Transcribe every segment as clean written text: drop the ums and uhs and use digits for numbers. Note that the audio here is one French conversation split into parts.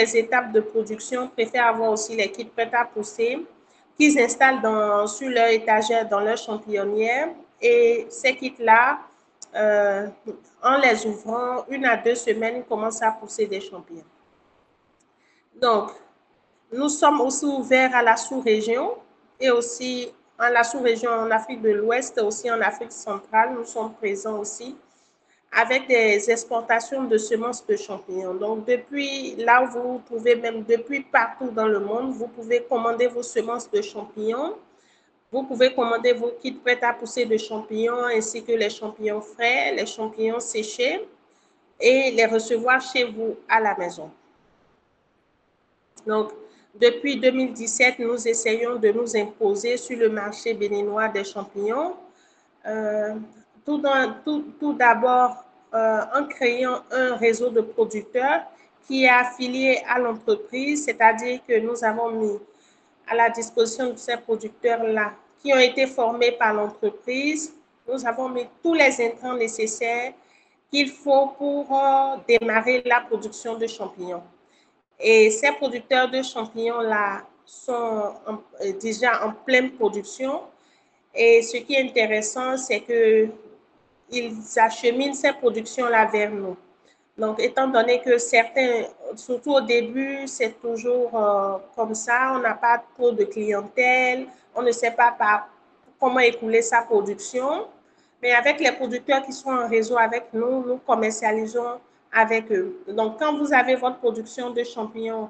les étapes de production préfèrent avoir aussi les kits prêts à pousser qu'ils installent sur leur étagère, dans leur champillonnière. Et ces kits-là, en les ouvrant, 1 à 2 semaines, ils commencent à pousser des champignons. Donc, nous sommes aussi ouverts à la sous-région et aussi à la sous-région en Afrique de l'Ouest, aussi en Afrique centrale. Nous sommes présents aussi avec des exportations de semences de champignons. Donc, depuis là où vous vous trouvez, même depuis partout dans le monde, vous pouvez commander vos semences de champignons. Vous pouvez commander vos kits prêts à pousser de champignons ainsi que les champignons frais, les champignons séchés et les recevoir chez vous à la maison. Donc, depuis 2017, nous essayons de nous imposer sur le marché béninois des champignons. Tout d'abord, en créant un réseau de producteurs qui est affilié à l'entreprise, c'est-à-dire que nous avons mis à la disposition de ces producteurs-là qui ont été formés par l'entreprise, nous avons mis tous les intrants nécessaires qu'il faut pour démarrer la production de champignons. Et ces producteurs de champignons-là sont déjà en pleine production. Et ce qui est intéressant, c'est qu'ils acheminent ces productions-là vers nous. Donc, étant donné que certains, surtout au début, c'est toujours comme ça, on n'a pas trop de clientèle, on ne sait pas comment écouler sa production. Mais avec les producteurs qui sont en réseau avec nous, nous commercialisons avec eux. Donc, quand vous avez votre production de champignons,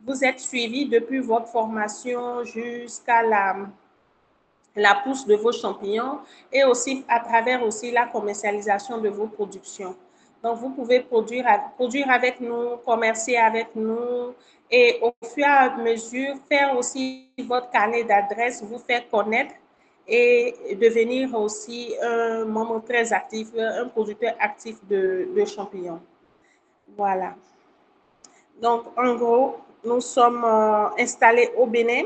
vous êtes suivi depuis votre formation jusqu'à la pousse de vos champignons et aussi à travers aussi la commercialisation de vos productions. Donc, vous pouvez produire avec nous, commercer avec nous et au fur et à mesure, faire aussi votre carnet d'adresses, vous faire connaître et devenir aussi un membre très actif, un producteur actif de champignons. Voilà. Donc, en gros, nous sommes installés au Bénin.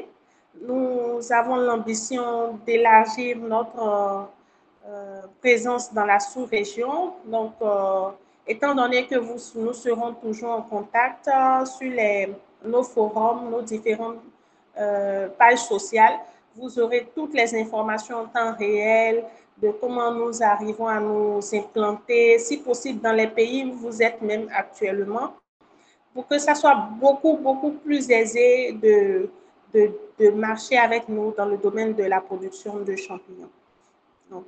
Nous avons l'ambition d'élargir notre présence dans la sous-région. Donc, étant donné que nous serons toujours en contact sur nos forums, nos différentes pages sociales, vous aurez toutes les informations en temps réel de comment nous arrivons à nous implanter, si possible dans les pays où vous êtes même actuellement, pour que ça soit beaucoup plus aisé de marcher avec nous dans le domaine de la production de champignons. Donc,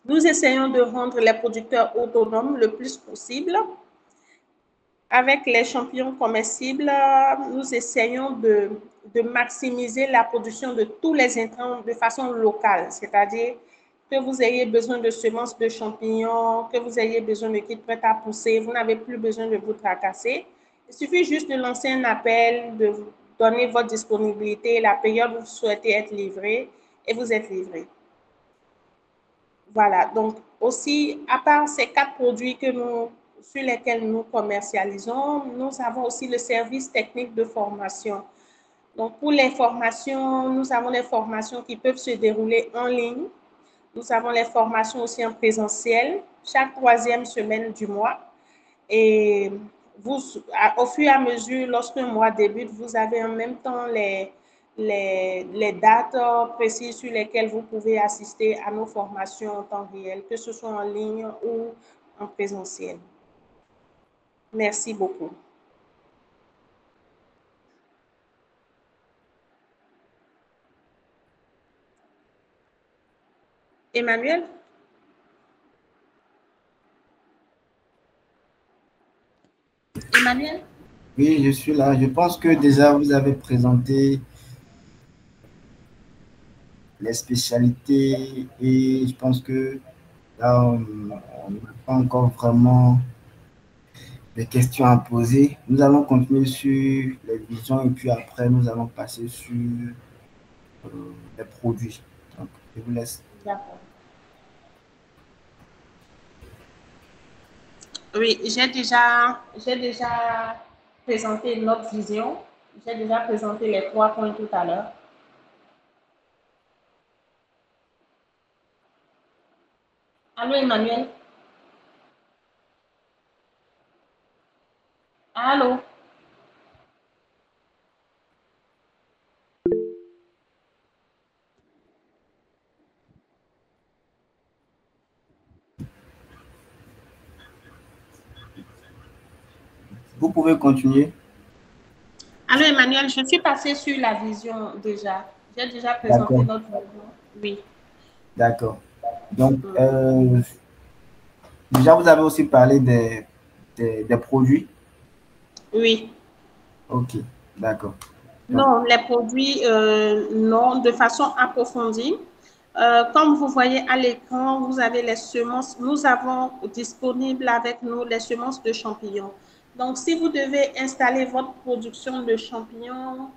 nous essayons de rendre les producteurs autonomes le plus possible. Avec les champignons comestibles, nous essayons de maximiser la production de tous les intrants de façon locale, c'est-à-dire que vous ayez besoin de semences de champignons, que vous ayez besoin de kits prêts à pousser, vous n'avez plus besoin de vous tracasser. Il suffit juste de lancer un appel, de donner votre disponibilité, la période où vous souhaitez être livré, et vous êtes livré. Voilà, donc aussi, à part ces 4 produits sur lesquels nous commercialisons, nous avons aussi le service technique de formation. Donc, pour les formations, nous avons les formations qui peuvent se dérouler en ligne. Nous avons les formations aussi en présentiel, chaque 3e semaine du mois. Et au fur et à mesure, lorsqu'un mois débute, vous avez en même temps les dates précises sur lesquelles vous pouvez assister à nos formations en temps réel, que ce soit en ligne ou en présentiel. Merci beaucoup. Emmanuel? Emmanuel? Oui, je suis là. Je pense que déjà vous avez présenté les spécialités et je pense que là, on n'a pas encore vraiment des questions à poser. Nous allons continuer sur les visions et puis après, nous allons passer sur les produits. Donc, je vous laisse. D'accord. Oui, j'ai déjà présenté notre vision. J'ai déjà présenté les 3 points tout à l'heure. Allô, Emmanuel? Allô? Vous pouvez continuer. Alors, Emmanuel, je suis passée sur la vision déjà. J'ai déjà présenté D'accord, notre vision. Oui. d'accord. Donc, Mm. déjà, vous avez aussi parlé des produits. Oui. Ok, d'accord. Donc, Non, les produits, non, de façon approfondie. Comme vous voyez à l'écran, vous avez les semences. Nous avons disponible avec nous les semences de champignons. Donc, si vous devez installer votre production de champignons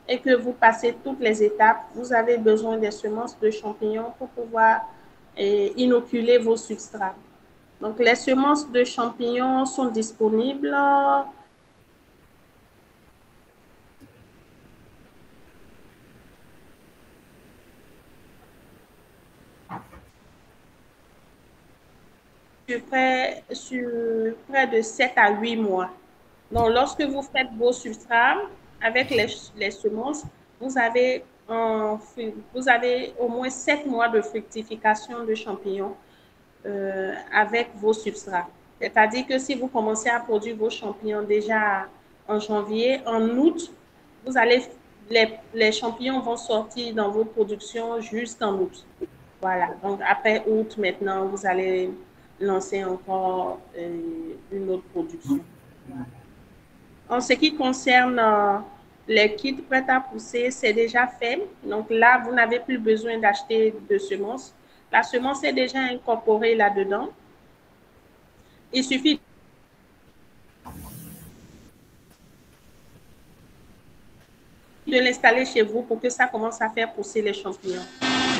et que vous passez toutes les étapes, vous avez besoin des semences de champignons pour pouvoir inoculer vos substrats. Donc, les semences de champignons sont disponibles. Sur près de 7 à 8 mois. Donc, lorsque vous faites vos substrats avec les semences, vous avez, vous avez au moins 7 mois de fructification de champignons avec vos substrats. C'est-à-dire que si vous commencez à produire vos champignons déjà en janvier, en août, vous allez, les champignons vont sortir dans vos productions jusqu'en août. Voilà, donc après août, maintenant, vous allez lancer encore une autre production. En ce qui concerne les kits prêts à pousser, c'est déjà fait. Donc là, vous n'avez plus besoin d'acheter de semences. La semence est déjà incorporée là-dedans. Il suffit de l'installer chez vous pour que ça commence à faire pousser les champignons.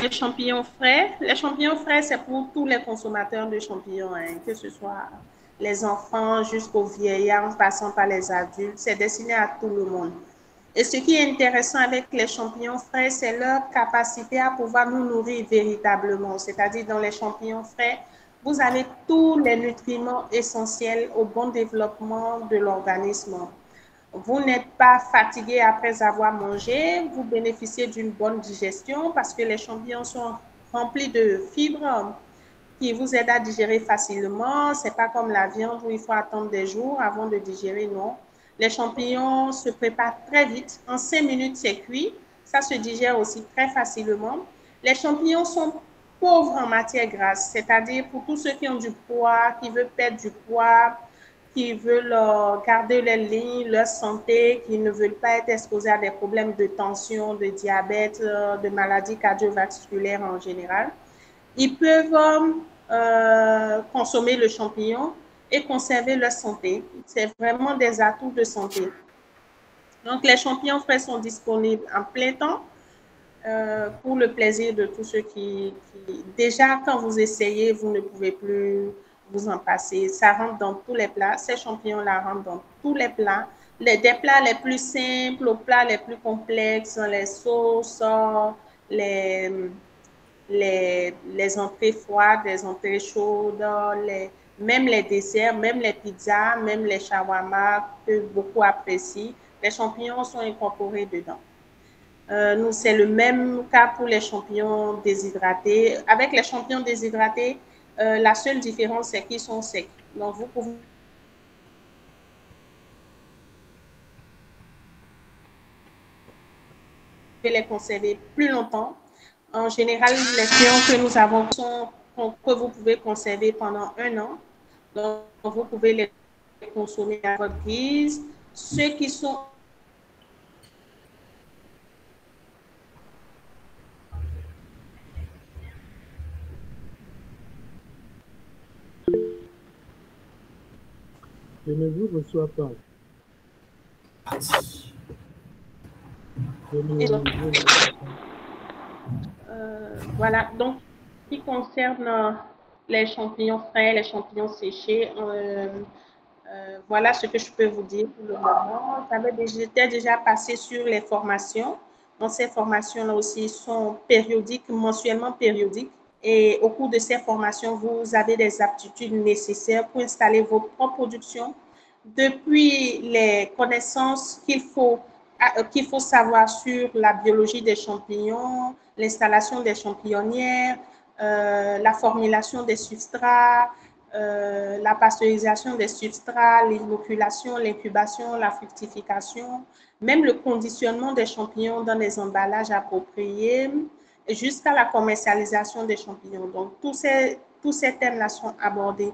Les champignons frais, c'est pour tous les consommateurs de champignons, hein, que ce soit les enfants jusqu'aux vieillards, en passant par les adultes, c'est destiné à tout le monde. Et ce qui est intéressant avec les champignons frais, c'est leur capacité à pouvoir nous nourrir véritablement. C'est-à-dire, dans les champignons frais, vous avez tous les nutriments essentiels au bon développement de l'organisme. Vous n'êtes pas fatigué après avoir mangé, vous bénéficiez d'une bonne digestion parce que les champignons sont remplis de fibres qui vous aident à digérer facilement. Ce n'est pas comme la viande où il faut attendre des jours avant de digérer, non. Les champignons se préparent très vite. En 5 minutes, c'est cuit. Ça se digère aussi très facilement. Les champignons sont pauvres en matière grasse, c'est-à-dire pour tous ceux qui ont du poids, qui veulent perdre du poids, qui veulent garder leur ligne, leur santé, qui ne veulent pas être exposés à des problèmes de tension, de diabète, de maladies cardiovasculaires en général. Ils peuvent consommer le champignon et conserver leur santé. C'est vraiment des atouts de santé. Donc, les champignons frais sont disponibles en plein temps pour le plaisir de tous ceux qui... Déjà, quand vous essayez, vous ne pouvez plus vous en passer. Ça rentre dans tous les plats. Ces champignons-là rentrent dans tous les plats. Des plats les plus simples aux plats les plus complexes, les sauces, les, les entrées froides, les entrées chaudes, même les desserts, même les pizzas, même les shawarma que beaucoup apprécient. Les champignons sont incorporés dedans. Nous, c'est le même cas pour les champignons déshydratés. Avec les champignons déshydratés, la seule différence, c'est qu'ils sont secs. Donc, vous pouvez les conserver plus longtemps. En général, les champignons que nous avons sont que vous pouvez conserver pendant 1 an. Donc, vous pouvez les consommer à votre guise. Ceux qui sont Je ne vous reçois pas. Voilà, donc, ce qui concerne les champignons frais, les champignons séchés, voilà ce que je peux vous dire pour le moment. J'étais déjà passé sur les formations. Donc, ces formations-là aussi sont périodiques, mensuellement périodiques. Et au cours de ces formations, vous avez des aptitudes nécessaires pour installer votre propre production, depuis les connaissances qu'il faut savoir sur la biologie des champignons, l'installation des champignonnières, la formulation des substrats, la pasteurisation des substrats, l'inoculation, l'incubation, la fructification, même le conditionnement des champignons dans des emballages appropriés, jusqu'à la commercialisation des champignons. Donc, tous ces thèmes-là sont abordés.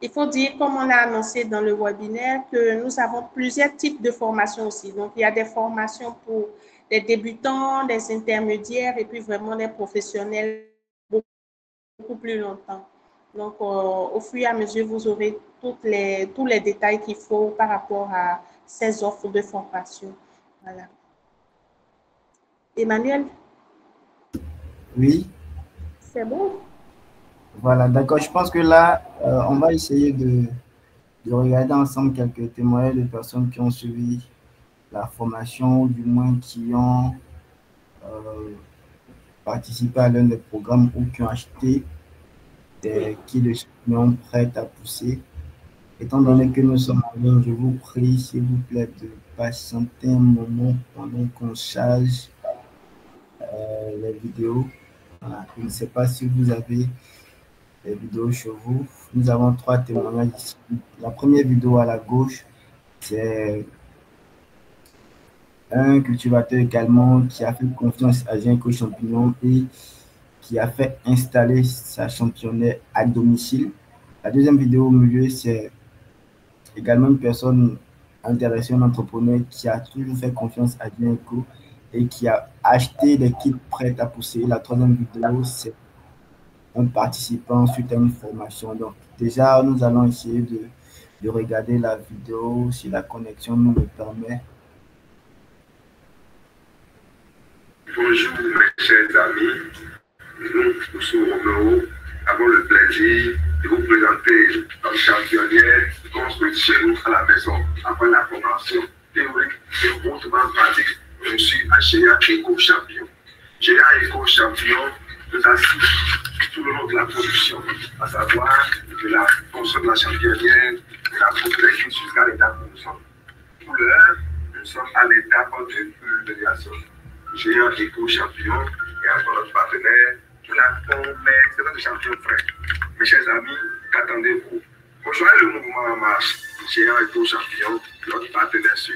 Il faut dire, comme on l'a annoncé dans le webinaire, que nous avons plusieurs types de formations aussi. Donc, il y a des formations pour des débutants, des intermédiaires et puis vraiment des professionnels beaucoup plus longtemps. Donc, au fur et à mesure, vous aurez tous les détails qu'il faut par rapport à ces offres de formation. Voilà. Emmanuel? Oui. C'est bon? Voilà, d'accord. Je pense que là, on va essayer de regarder ensemble quelques témoignages de personnes qui ont suivi la formation ou du moins qui ont participé à l'un des programmes ou qui ont acheté des kits de champignons prêts à pousser. Étant donné que nous sommes en ligne, je vous prie, s'il vous plaît, de patienter un moment pendant qu'on charge les vidéos. Voilà. Je ne sais pas si vous avez les vidéos chez vous. Nous avons 3 témoignages ici. La première vidéo à la gauche, c'est un cultivateur également qui a fait confiance à Ginkgo Champignon et qui a fait installer sa championnaire à domicile. La deuxième vidéo au milieu, c'est également une personne intéressée, un entrepreneur qui a toujours fait confiance à Ginkgo et qui a acheté des kits prêts à pousser. La troisième vidéo, c'est un participant suite à une formation. Donc, déjà, nous allons essayer de regarder la vidéo si la connexion nous le permet. Bonjour mes chers amis, nous sommes Romeo, avons le plaisir de vous présenter notre championnière construite chez nous à la maison après la formation théorique et hautement pratique reçue à Géant Eco Champion. Géant Eco Champion nous assiste tout le long de la production, à savoir de la construction de la championnière, de la production jusqu'à l'état où nous sommes. Pour l'heure, nous sommes à l'étape de pulvérisation. Géant Eco Champion et encore notre partenaire pour la commercialisation de champignons frais. Mes chers amis, qu'attendez-vous? Rejoignez le mouvement en marche. Géant Eco Champion, notre partenaire sûr.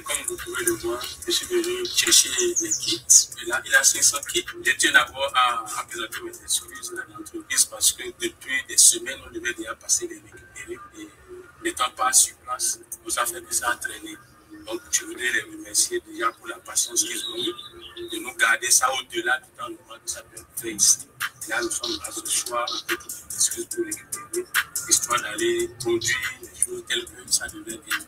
Comme vous pouvez le voir, je suis venu chercher les kits. Et là, il a 500 kits. Je tiens d'abord à présenter mes excuses à l'entreprise parce que depuis des semaines, on devait déjà passer les récupérer. Et n'étant pas sur place, nous avons fait que ça a traîné. Donc, je voudrais les remercier déjà pour la patience qu'ils ont eu de nous garder ça au-delà du temps normal que ça peut faire ici. Et là, nous sommes là ce soir, avec toutes les excuses pour récupérer, histoire d'aller produire les choses telles que ça devait être.